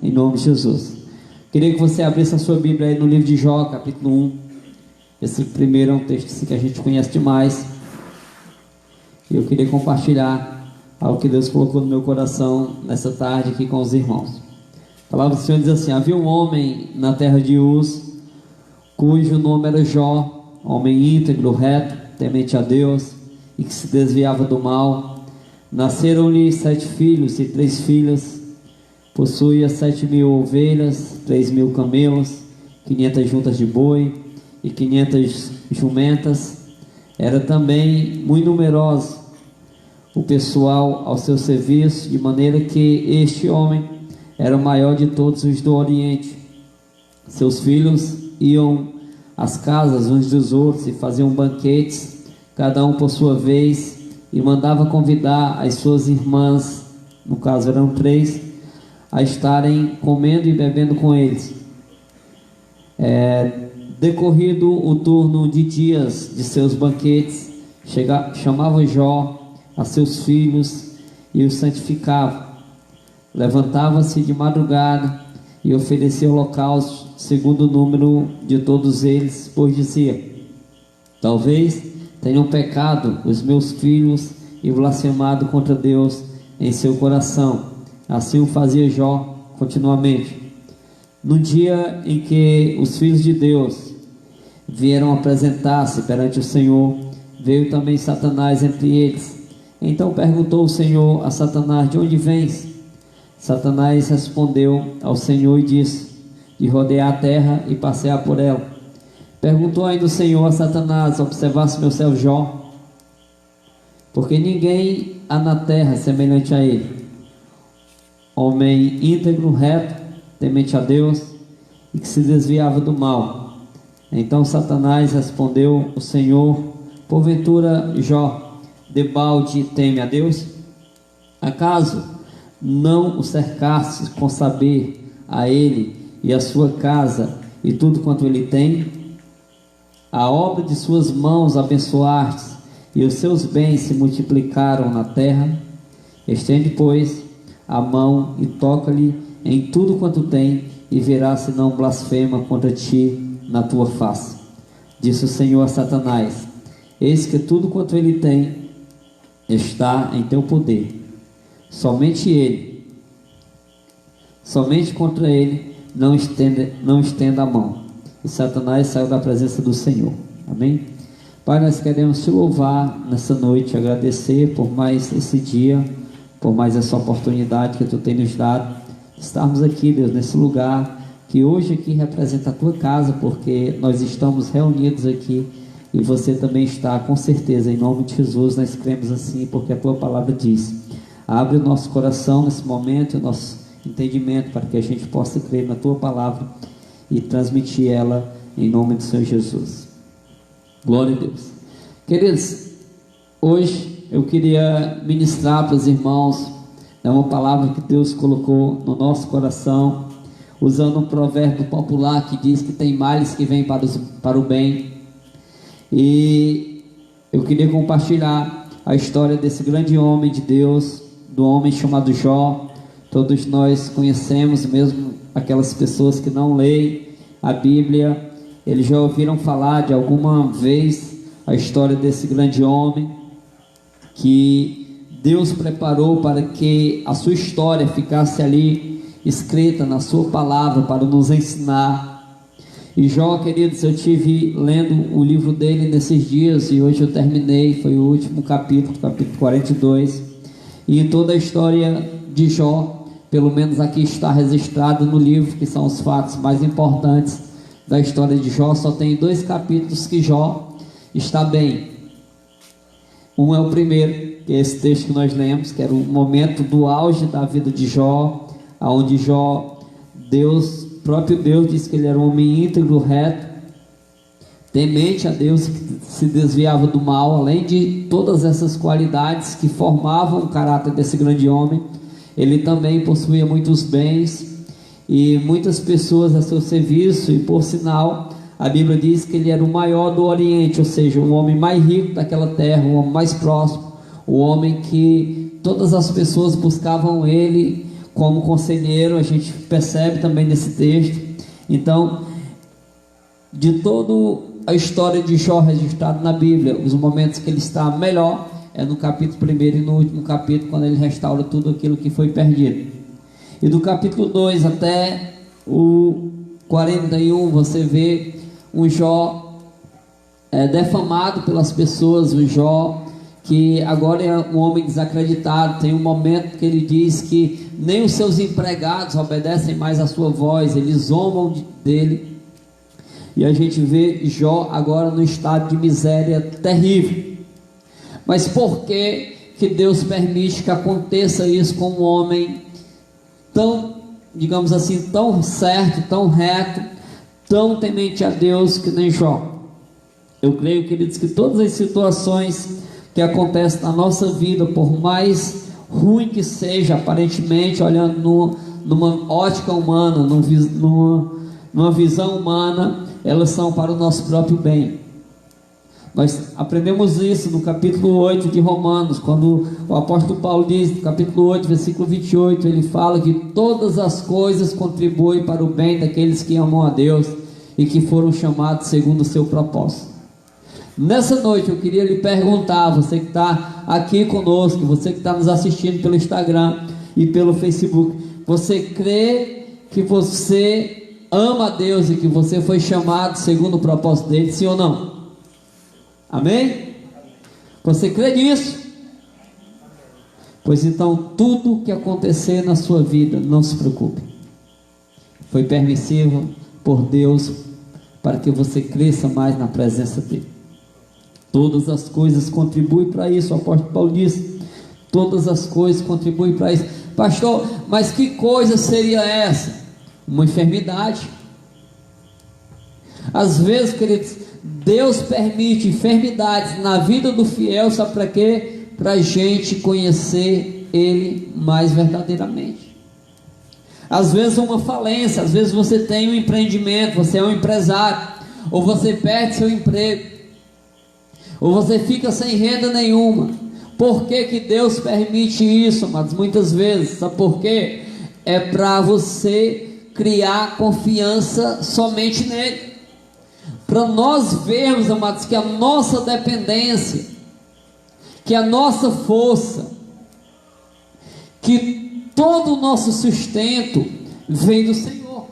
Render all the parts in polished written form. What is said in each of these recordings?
em nome de Jesus. Queria que você abrisse a sua Bíblia aí no livro de Jó, capítulo 1. Esse primeiro é um texto que a gente conhece demais. E eu queria compartilhar algo que Deus colocou no meu coração nessa tarde aqui com os irmãos. A palavra do Senhor diz assim: havia um homem na terra de Uz, cujo nome era Jó, homem íntegro, reto, temente a Deus, e que se desviava do mal. Nasceram-lhe 7 filhos e 3 filhas. Possuía 7.000 ovelhas, 3.000 camelos, 500 juntas de boi e 500 jumentas. Era também muito numeroso o pessoal ao seu serviço, de maneira que este homem era o maior de todos os do Oriente. Seus filhos iam às casas uns dos outros e faziam banquetes, cada um por sua vez, e mandava convidar as suas irmãs, no caso eram 3, a estarem comendo e bebendo com eles. Decorrido o turno de dias de seus banquetes, chamava Jó a seus filhos e os santificava. Levantava-se de madrugada e oferecia holocaustos segundo o número de todos eles, pois dizia: talvez tenham pecado os meus filhos e blasfemado contra Deus em seu coração. Assim o fazia Jó continuamente. No dia em que os filhos de Deus vieram apresentar-se perante o Senhor, veio também Satanás entre eles. Então perguntou o Senhor a Satanás: de onde vens? Satanás respondeu ao Senhor e disse: de rodear a terra e passear por ela. Perguntou ainda o Senhor a Satanás: observasse meu servo Jó, porque ninguém há na terra semelhante a ele, homem íntegro, reto, temente a Deus, e que se desviava do mal. Então Satanás respondeu o Senhor: porventura Jó debalde teme a Deus? Acaso não o cercaste com saber a ele e a sua casa e tudo quanto ele tem? A obra de suas mãos abençoaste, e os seus bens se multiplicaram na terra. Estende, pois, a mão e toca-lhe em tudo quanto tem, e verás se não blasfema contra ti na tua face. Disse o Senhor a Satanás: eis que tudo quanto ele tem está em teu poder. Somente contra ele não estenda a mão. E Satanás saiu da presença do Senhor. Amém? Pai, nós queremos te louvar nessa noite, agradecer por mais esse dia, por mais essa oportunidade que tu tem nos dado, estarmos aqui, Deus, nesse lugar que hoje aqui representa a tua casa, porque nós estamos reunidos aqui e você também está, com certeza, em nome de Jesus. Nós cremos assim, porque a tua palavra diz: abre o nosso coração nesse momento, o nosso entendimento, para que a gente possa crer na tua palavra e transmitir ela em nome do Senhor Jesus. Glória a Deus. Queridos, hoje eu queria ministrar para os irmãos uma palavra que Deus colocou no nosso coração, usando um provérbio popular que diz que tem males que vêm para o bem. E eu queria compartilhar a história desse grande homem de Deus, do homem chamado Jó. Todos nós conhecemos, mesmo aquelas pessoas que não leem a Bíblia, eles já ouviram falar de alguma vez a história desse grande homem que Deus preparou para que a sua história ficasse ali escrita na sua palavra para nos ensinar. E Jó, queridos, eu tive lendo o livro dele nesses dias e hoje eu terminei, foi o último capítulo 42, e em toda a história de Jó, pelo menos aqui está registrado no livro, que são os fatos mais importantes da história de Jó, só tem 2 capítulos que Jó está bem. Um é o primeiro, que é esse texto que nós lemos, que era o momento do auge da vida de Jó, onde Jó, próprio Deus disse que ele era um homem íntegro, reto, temente a Deus, que se desviava do mal. Além de todas essas qualidades que formavam o caráter desse grande homem, ele também possuía muitos bens e muitas pessoas a seu serviço, e por sinal, a Bíblia diz que ele era o maior do Oriente, ou seja, o homem mais rico daquela terra, o homem mais próximo, o homem que todas as pessoas buscavam ele como conselheiro, a gente percebe também nesse texto. Então, de toda a história de Jó registrada na Bíblia, os momentos que ele está melhor é no capítulo 1 e no último capítulo, quando ele restaura tudo aquilo que foi perdido. E do capítulo 2 até o 41, você vê um Jó defamado pelas pessoas, um Jó que agora é um homem desacreditado. Tem um momento que ele diz que nem os seus empregados obedecem mais à sua voz, eles zombam dele. E a gente vê Jó agora no estado de miséria terrível. Mas por que Deus permite que aconteça isso com um homem tão, digamos assim, tão certo, tão reto, tão temente a Deus que nem Jó? Eu creio, queridos, que todas as situações que acontecem na nossa vida, por mais ruim que seja, aparentemente, olhando numa ótica humana, numa visão humana, elas são para o nosso próprio bem. Nós aprendemos isso no capítulo 8 de Romanos, quando o apóstolo Paulo diz, no capítulo 8, versículo 28, ele fala que todas as coisas contribuem para o bem daqueles que amam a Deus e que foram chamados segundo o seu propósito. Nessa noite eu queria lhe perguntar, você que está aqui conosco, você que está nos assistindo pelo Instagram e pelo Facebook, você crê que você ama a Deus e que você foi chamado segundo o propósito dele, sim ou não? Amém? Você crê nisso? Pois então, tudo que acontecer na sua vida, não se preocupe, foi permissivo por Deus para que você cresça mais na presença dele. Todas as coisas contribuem para isso. O apóstolo Paulo diz: todas as coisas contribuem para isso. Pastor, mas que coisa seria essa? Uma enfermidade. Às vezes, queridos, Deus permite enfermidades na vida do fiel, sabe para quê? Para a gente conhecer Ele mais verdadeiramente. Às vezes uma falência, às vezes você tem um empreendimento, você é um empresário, ou você perde seu emprego, ou você fica sem renda nenhuma. Por que Deus permite isso, amados? Muitas vezes, sabe por quê? É para você criar confiança somente nele, para nós vermos, amados, que a nossa dependência, que a nossa força, que todo o nosso sustento vem do Senhor.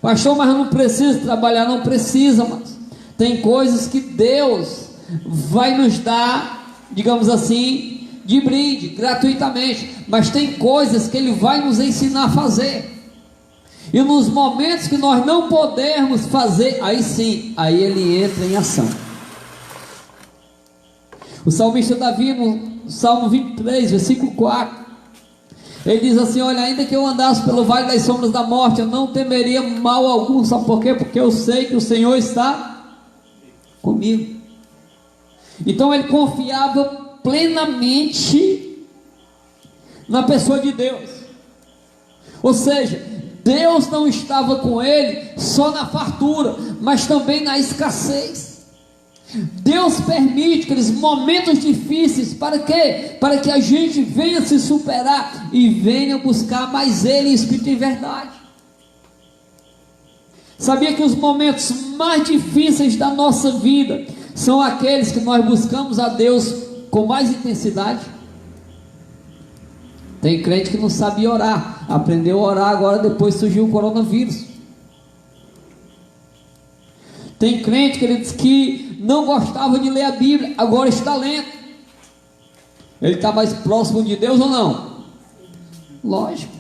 Pastor, mas eu não preciso trabalhar. Não precisa, amados. Tem coisas que Deus vai nos dar, digamos assim, de brinde, gratuitamente, mas tem coisas que Ele vai nos ensinar a fazer, e nos momentos que nós não podemos fazer, aí sim, aí Ele entra em ação. O salmista Davi, no Salmo 23, versículo 4, ele diz assim: olha, ainda que eu andasse pelo vale das sombras da morte, eu não temeria mal algum. Sabe por quê? Porque eu sei que o Senhor está comigo. Então ele confiava plenamente na pessoa de Deus. Ou seja, Deus não estava com ele só na fartura, mas também na escassez. Deus permite aqueles momentos difíceis, para quê? Para que a gente venha se superar e venha buscar mais Ele em espírito e verdade. Sabia que os momentos mais difíceis da nossa vida são aqueles que nós buscamos a Deus com mais intensidade? Tem crente que não sabia orar, aprendeu a orar agora, depois surgiu o coronavírus. Tem crente, queridos, que não gostava de ler a Bíblia, agora está lendo. Ele está mais próximo de Deus ou não? Lógico.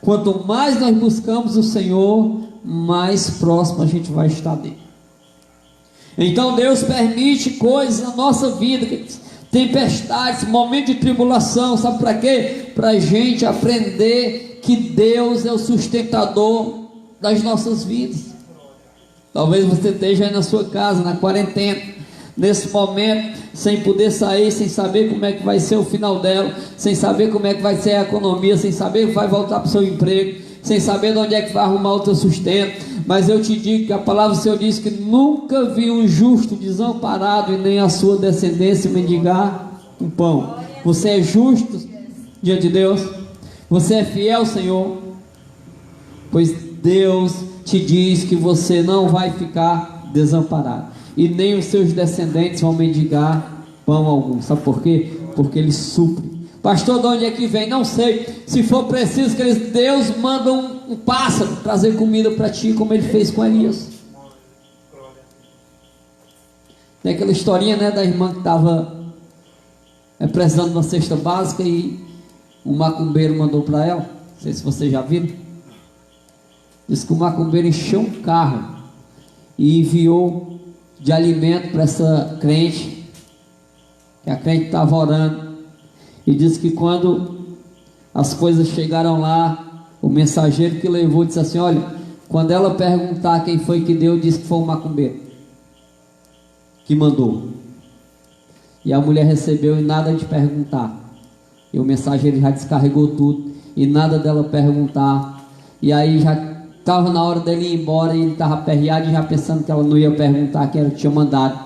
Quanto mais nós buscamos o Senhor, mais próximo a gente vai estar dele. Então Deus permite coisas na nossa vida, queridos, tempestades, momentos de tribulação, sabe para quê? Para a gente aprender que Deus é o sustentador das nossas vidas. Talvez você esteja aí na sua casa, na quarentena, nesse momento, sem poder sair, sem saber como é que vai ser o final dela, sem saber como é que vai ser a economia, sem saber que vai voltar para o seu emprego, sem saber de onde é que vai arrumar o teu sustento. Mas eu te digo que a palavra do Senhor diz que nunca vi um justo desamparado e nem a sua descendência mendigar um pão. Você é justo diante de Deus? Você é fiel, Senhor? Pois Deus te diz que você não vai ficar desamparado, e nem os seus descendentes vão mendigar pão algum. Sabe por quê? Porque Ele supre. Pastor, de onde é que vem? Não sei. Se for preciso, Deus manda um pássaro trazer comida para ti, como Ele fez com Elias. Tem aquela historinha, né, da irmã que estava precisando de uma cesta básica e um macumbeiro mandou para ela. Não sei se vocês já viram. Diz que o macumbeiro encheu um carro e enviou de alimento para essa crente, que a crente estava orando, e disse que quando as coisas chegaram lá, o mensageiro que levou disse assim: olha, quando ela perguntar quem foi que deu, disse que foi o macumbeiro que mandou. E a mulher recebeu e nada de perguntar, e o mensageiro já descarregou tudo, e nada dela perguntar, e aí já estava na hora dele ir embora, e ele estava aperreado, já pensando que ela não ia perguntar quem ela tinha mandado.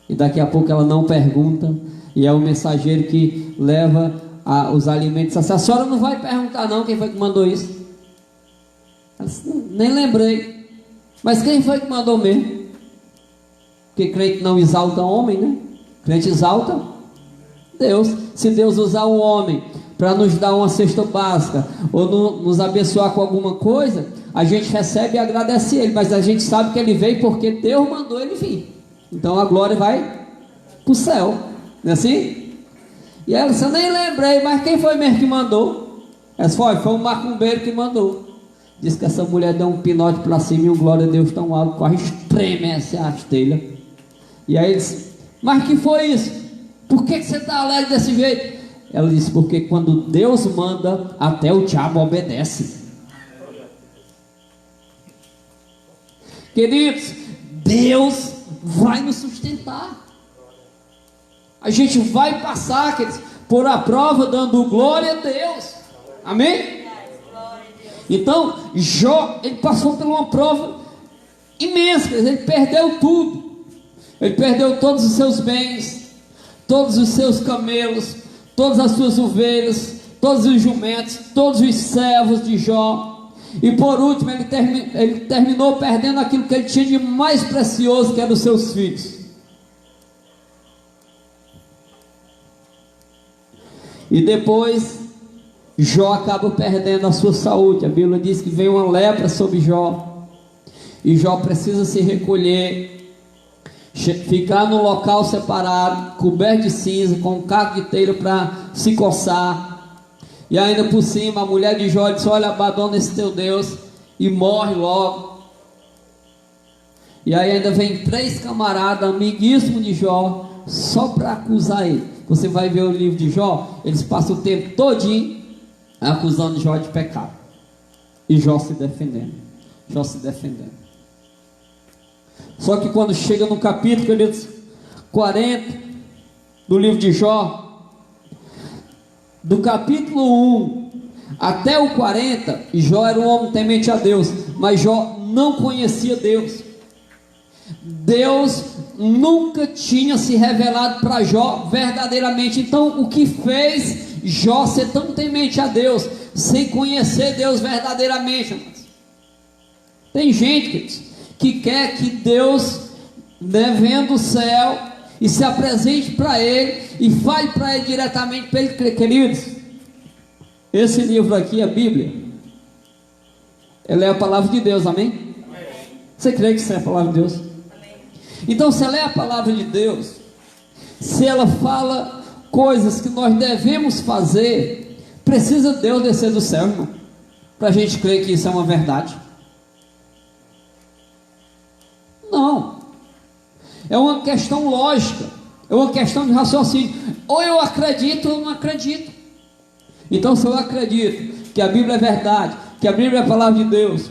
E daqui a pouco ela não pergunta, e é o mensageiro que leva os alimentos. A senhora não vai perguntar não quem foi que mandou isso? Ela disse, nem lembrei. Mas quem foi que mandou mesmo? Porque crente não exalta homem, né? Crente exalta Deus. Se Deus usar um homem para nos dar uma cesta básica, ou nos abençoar com alguma coisa, a gente recebe e agradece Ele, mas a gente sabe que Ele veio porque Deus mandou Ele vir. Então a glória vai para o céu, não é assim? E ela disse, eu nem lembrei, mas quem foi mesmo que mandou? Ela disse, foi um macumbeiro que mandou. Diz que essa mulher deu um pinote para cima e um glória a Deus tão alto, quase estremece a telha. E aí ele disse, mas que foi isso? Por que você está alegre desse jeito? Ela disse, porque quando Deus manda, até o diabo obedece. Queridos, Deus vai nos sustentar. A gente vai passar, queridos, por a prova dando glória a Deus. Amém? Então, Jó, ele passou por uma prova imensa, queridos, ele perdeu tudo. Ele perdeu todos os seus bens, todos os seus camelos, todas as suas ovelhas, todos os jumentos, todos os servos de Jó. E por último, ele terminou perdendo aquilo que ele tinha de mais precioso, que eram os seus filhos. E depois, Jó acaba perdendo a sua saúde. A Bíblia diz que veio uma lepra sobre Jó, e Jó precisa se recolher, ficar num local separado, coberto de cinza, com um caco de telha para se coçar. E ainda por cima a mulher de Jó disse, olha, abandona esse teu Deus e morre logo. E aí ainda vem 3 camaradas amiguíssimos de Jó, só para acusar ele. Você vai ver o livro de Jó, eles passam o tempo todinho acusando Jó de pecado, e Jó se defendendo. Só que quando chega no capítulo, queridos, 40 do livro de Jó, do capítulo 1 até o 40, Jó era um homem temente a Deus, mas Jó não conhecia Deus. Deus nunca tinha se revelado para Jó verdadeiramente. Então o que fez Jó ser tão temente a Deus, sem conhecer Deus verdadeiramente, irmãos? Tem gente, queridos, que quer que Deus venha do céu e se apresente para ele e fale para ele diretamente para ele crer. Queridos, esse livro aqui, a Bíblia, ela é a palavra de Deus, amém? Você crê que isso é a palavra de Deus? Então, se ela é a palavra de Deus, se ela fala coisas que nós devemos fazer, precisa Deus descer do céu, irmão, para a gente crer que isso é uma verdade? Não. É uma questão lógica, é uma questão de raciocínio. Ou eu acredito ou eu não acredito. Então, se eu acredito que a Bíblia é verdade, que a Bíblia é a palavra de Deus,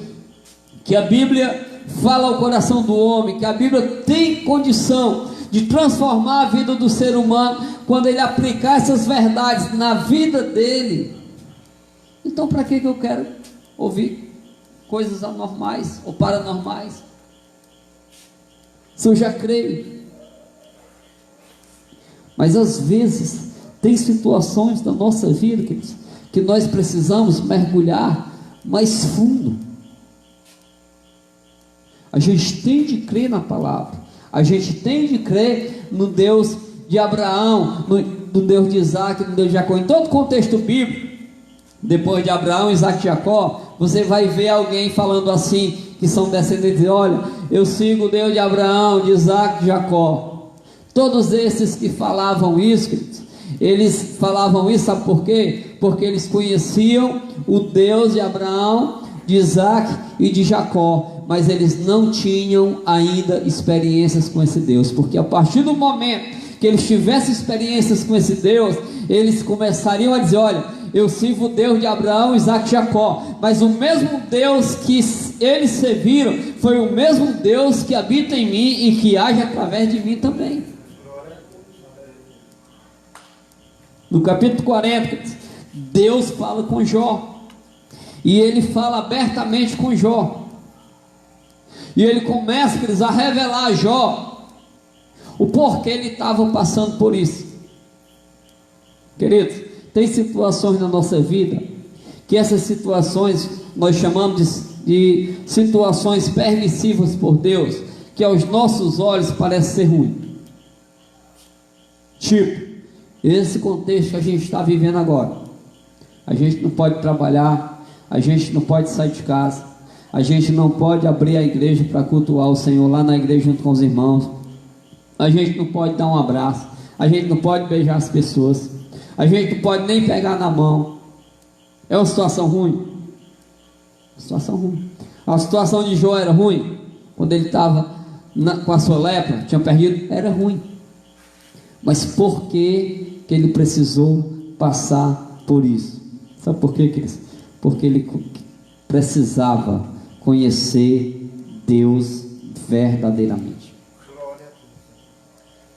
que a Bíblia fala ao coração do homem, que a Bíblia tem condição de transformar a vida do ser humano quando ele aplicar essas verdades na vida dele, então para que eu quero ouvir coisas anormais ou paranormais, se eu já creio? Mas às vezes tem situações da nossa vida que nós precisamos mergulhar mais fundo. A gente tem de crer na palavra, a gente tem de crer no Deus de Abraão, no Deus de Isaac, no Deus de Jacó. Em todo o contexto bíblico, depois de Abraão, Isaac e Jacó, você vai ver alguém falando assim, que são descendentes: olha, eu sigo o Deus de Abraão, de Isaac e de Jacó. Todos esses que falavam isso, queridos, eles falavam isso, sabe por quê? Porque eles conheciam o Deus de Abraão, de Isaac e de Jacó, mas eles não tinham ainda experiências com esse Deus, porque a partir do momento que eles tivessem experiências com esse Deus, eles começariam a dizer: olha, eu sirvo o Deus de Abraão, Isaac e Jacó, mas o mesmo Deus que eles serviram foi o mesmo Deus que habita em mim e que age através de mim também. No capítulo 40, Deus fala com Jó, e ele fala abertamente com Jó, e ele começa, queridos, a revelar a Jó o porquê ele estava passando por isso. Queridos, tem situações na nossa vida, que essas situações nós chamamos de situações permissivas por Deus, que aos nossos olhos parece ser ruim. Tipo, esse contexto que a gente está vivendo agora, a gente não pode trabalhar, a gente não pode sair de casa, a gente não pode abrir a igreja para cultuar o Senhor lá na igreja junto com os irmãos, a gente não pode dar um abraço, a gente não pode beijar as pessoas, a gente não pode nem pegar na mão. É uma situação ruim? Situação ruim. A situação de Jó era ruim? Quando ele estava com a sua lepra, tinha perdido, era ruim. Mas por que ele precisou passar por isso? Sabe por quê, queridos? Porque ele precisava conhecer Deus verdadeiramente.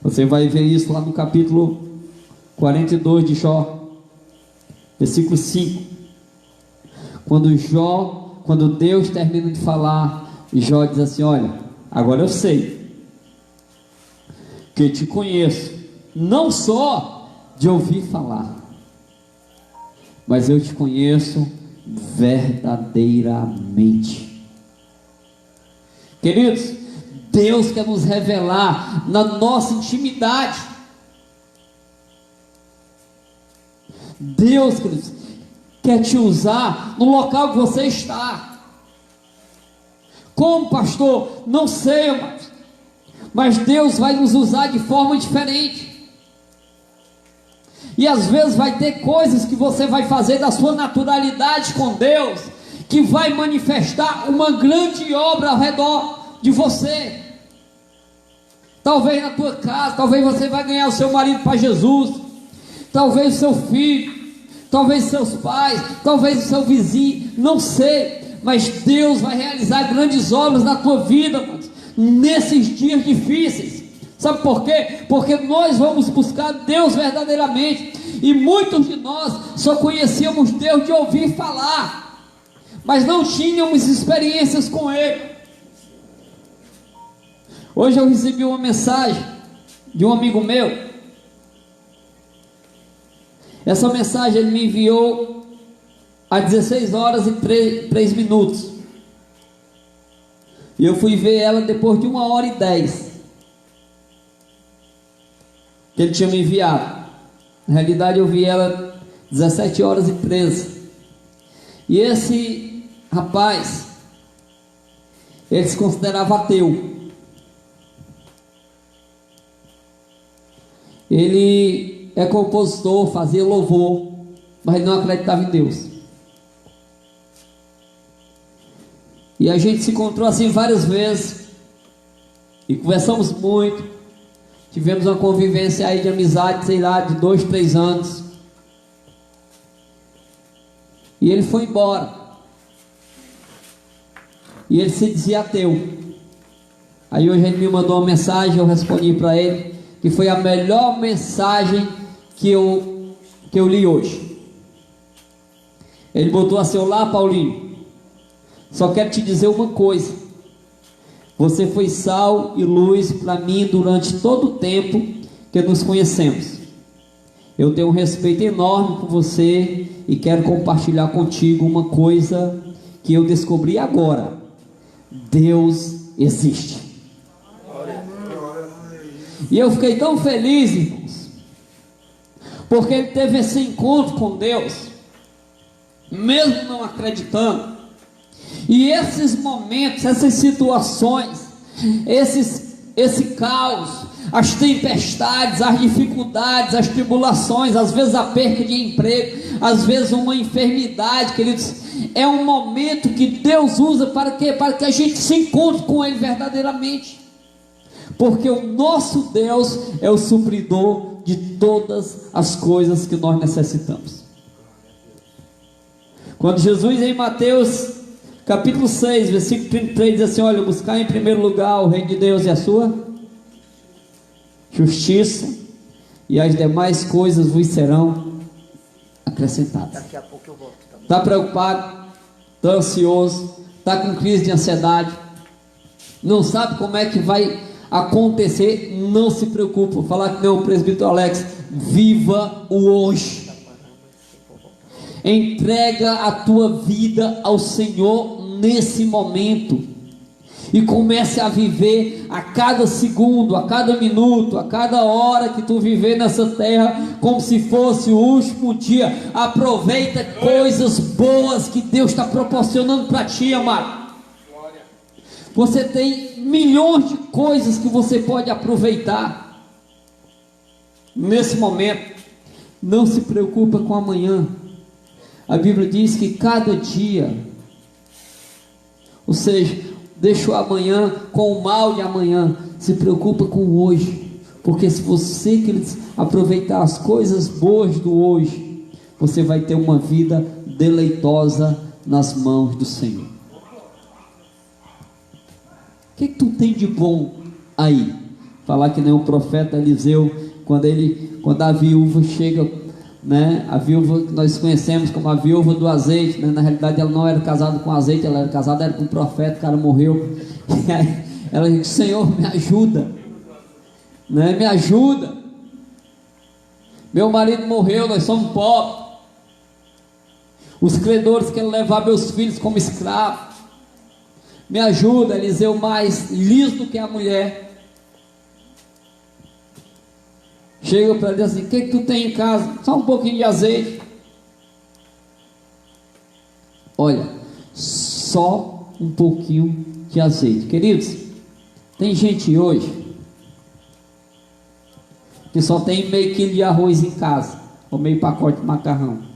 Você vai ver isso lá no capítulo 42 de Jó, versículo 5. Quando Deus termina de falar, Jó diz assim: olha, agora eu sei que eu te conheço, não só de ouvir falar, mas eu te conheço verdadeiramente. Queridos, Deus quer nos revelar na nossa intimidade. Deus, queridos, quer te usar no local que você está. Como, pastor? Não sei, mas Deus vai nos usar de forma diferente. E às vezes vai ter coisas que você vai fazer da sua naturalidade com Deus, que vai manifestar uma grande obra ao redor de você. Talvez na tua casa, talvez você vai ganhar o seu marido para Jesus, talvez o seu filho, talvez seus pais, talvez o seu vizinho, não sei, mas Deus vai realizar grandes obras na tua vida, nesses dias difíceis. Sabe por quê? Porque nós vamos buscar Deus verdadeiramente, e muitos de nós só conhecíamos Deus de ouvir falar, mas não tínhamos experiências com Ele. Hoje eu recebi uma mensagem de um amigo meu. Essa mensagem ele me enviou às 16 horas e 3 minutos. E eu fui ver ela depois de 1h10 que ele tinha me enviado. Na realidade eu vi ela 17 horas e 13. E esse rapaz, ele se considerava ateu. Ele é compositor, fazia louvor, mas ele não acreditava em Deus. E a gente se encontrou assim várias vezes, e conversamos muito, tivemos uma convivência aí de amizade, sei lá, de 2, 3 anos. E ele foi embora, e ele se dizia ateu. Aí hoje ele me mandou uma mensagem, eu respondi para ele, que foi a melhor mensagem que eu li hoje. Ele botou assim: olá, Paulinho, só quero te dizer uma coisa, você foi sal e luz para mim durante todo o tempo que nos conhecemos, Eu tenho um respeito enorme por você e quero compartilhar contigo uma coisa que eu descobri agora: Deus existe. E eu fiquei tão feliz, irmãos, porque ele teve esse encontro com Deus, mesmo não acreditando. E esses momentos, essas situações, esse caos, as tempestades, as dificuldades, as tribulações, às vezes a perca de emprego, às vezes uma enfermidade, queridos, é um momento que Deus usa para quê? Para que a gente se encontre com Ele verdadeiramente, porque o nosso Deus é o supridor de todas as coisas que nós necessitamos. Quando Jesus, em Mateus capítulo 6, versículo 33, diz assim: olha, buscar em primeiro lugar o reino de Deus e a sua justiça, e as demais coisas vos serão acrescentadas. Daqui a pouco eu volto. Está preocupado? Está ansioso? Está com crise de ansiedade? Não sabe como é que vai acontecer? Não se preocupe. Vou falar que nem o presbítero Alex: viva o hoje. Entrega a tua vida ao Senhor nesse momento e comece a viver a cada segundo, a cada minuto, a cada hora que tu viver nessa terra como se fosse o último dia. Aproveita coisas boas que Deus está proporcionando para ti, amado. Você tem milhões de coisas que você pode aproveitar nesse momento. Não se preocupa com amanhã. A Bíblia diz que cada dia, ou seja, deixa o amanhã com o mal de amanhã, se preocupa com o hoje, porque se você aproveitar as coisas boas do hoje, você vai ter uma vida deleitosa nas mãos do Senhor. O que tu tem de bom aí? Falar que nem o profeta Eliseu, quando a viúva chega, né, a viúva que nós conhecemos como a viúva do azeite, né, na realidade ela não era casada com azeite, ela era casada com um profeta, o cara morreu, e aí ela disse: Senhor, me ajuda, né, me ajuda, meu marido morreu, nós somos pobres, os credores querem levar meus filhos como escravos, me ajuda. Eliseu, mais liso do que a mulher, chega para ele assim: o que tu tem em casa? Só um pouquinho de azeite. Olha, só um pouquinho de azeite. Queridos, tem gente hoje que só tem meio quilo de arroz em casa, ou meio pacote de macarrão.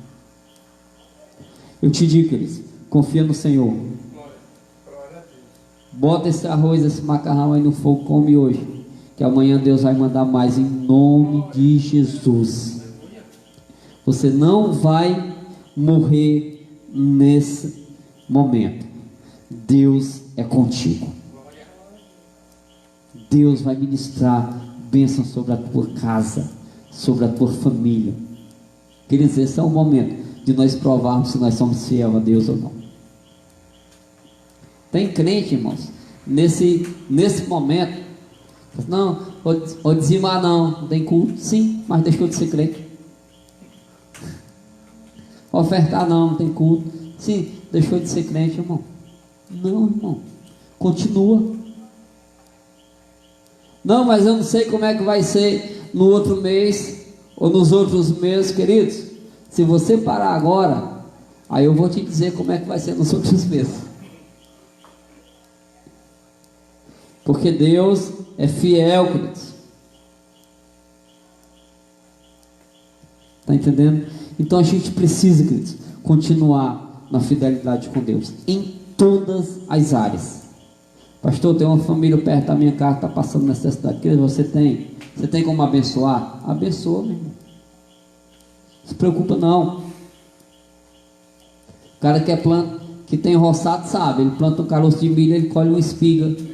Eu te digo, queridos, confia no Senhor. Bota esse arroz, esse macarrão aí no fogo, come hoje, que amanhã Deus vai mandar mais, em nome de Jesus. Você não vai morrer nesse momento. Deus é contigo. Deus vai ministrar bênção sobre a tua casa, sobre a tua família. Queridos, esse é o momento de nós provarmos se nós somos fiel a Deus ou não. Tem crente, irmãos, nesse momento: não, vou dizimar, não tem culto. Sim, mas deixou de ser crente. Ofertar, não tem culto. Sim, deixou de ser crente, irmão. Não, irmão, continua. Não, mas eu não sei como é que vai ser no outro mês ou nos outros meses. Queridos, se você parar agora, aí eu vou te dizer como é que vai ser nos outros meses. Porque Deus é fiel, queridos. Está entendendo? Então a gente precisa, queridos, continuar na fidelidade com Deus, em todas as áreas. Pastor, tem uma família perto da minha casa que está passando necessidade. Queridos, você tem como abençoar? Abençoa, meu irmão. Não se preocupa não. O cara que tem roçado sabe, ele planta um caroço de milho, ele colhe uma espiga.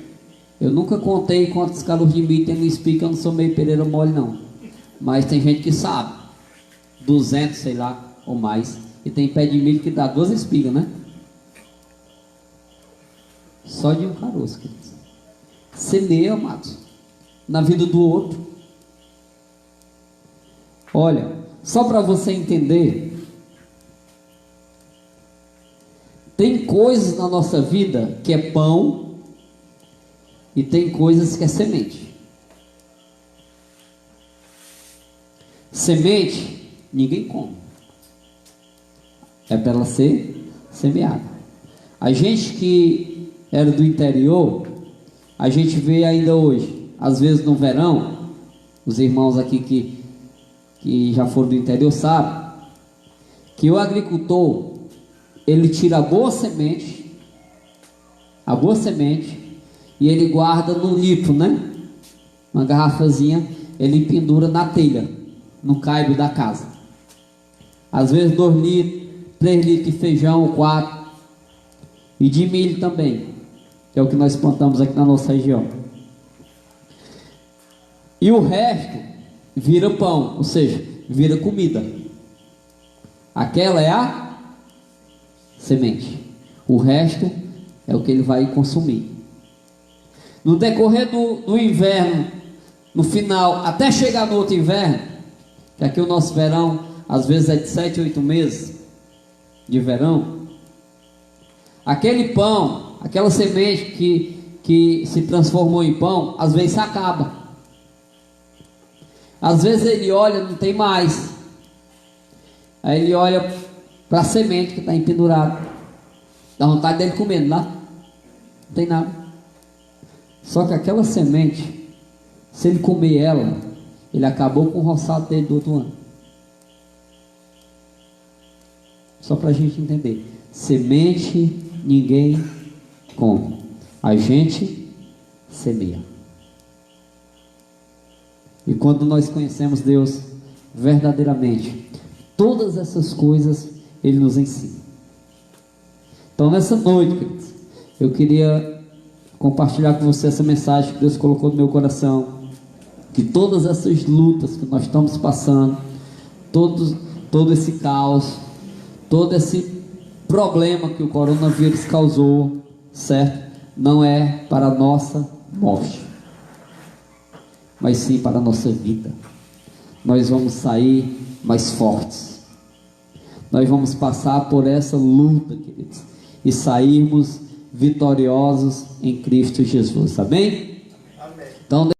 Eu nunca contei quantos calos de milho tem no espiga, eu não sou meio pereira mole não, mas tem gente que sabe, 200 sei lá, ou mais, e tem pé de milho que dá 2 espigas, né? Só de um caroço, queridos. Semeia, amados, na vida do outro. Olha, Só para você entender, tem coisas na nossa vida que é pão e tem coisas que é semente. Semente, ninguém come. É para ela ser semeada. A gente que era do interior, a gente vê ainda hoje, às vezes no verão, os irmãos aqui que já foram do interior sabem, que o agricultor, ele tira a boa semente, e ele guarda no litro, né? Uma garrafazinha, ele pendura na telha, no caibro da casa. Às vezes 2 litros, 3 litros de feijão, 4, e de milho também, que é o que nós plantamos aqui na nossa região. E o resto vira pão, ou seja, vira comida. Aquela é a semente. O resto é o que ele vai consumir. No decorrer do inverno, no final, até chegar no outro inverno, que aqui o nosso verão, às vezes é de 7, 8 meses de verão, aquele pão, aquela semente que se transformou em pão, às vezes se acaba. Às vezes ele olha, não tem mais. Aí ele olha para a semente que está empendurada. Dá vontade dele comendo lá. Não tem nada. Só que aquela semente, se ele comer ela, ele acabou com o roçado dele do outro ano. Só para a gente entender. Semente ninguém come. A gente semeia. E quando nós conhecemos Deus verdadeiramente, todas essas coisas Ele nos ensina. Então nessa noite, queridos, eu queria compartilhar com você essa mensagem que Deus colocou no meu coração, que todas essas lutas que nós estamos passando, todo esse caos, todo esse problema que o coronavírus causou, certo? Não é para a nossa morte, mas sim para a nossa vida. Nós vamos sair mais fortes. Nós vamos passar por essa luta, queridos, e sairmos vitoriosos em Cristo Jesus. Amém? Amém. Então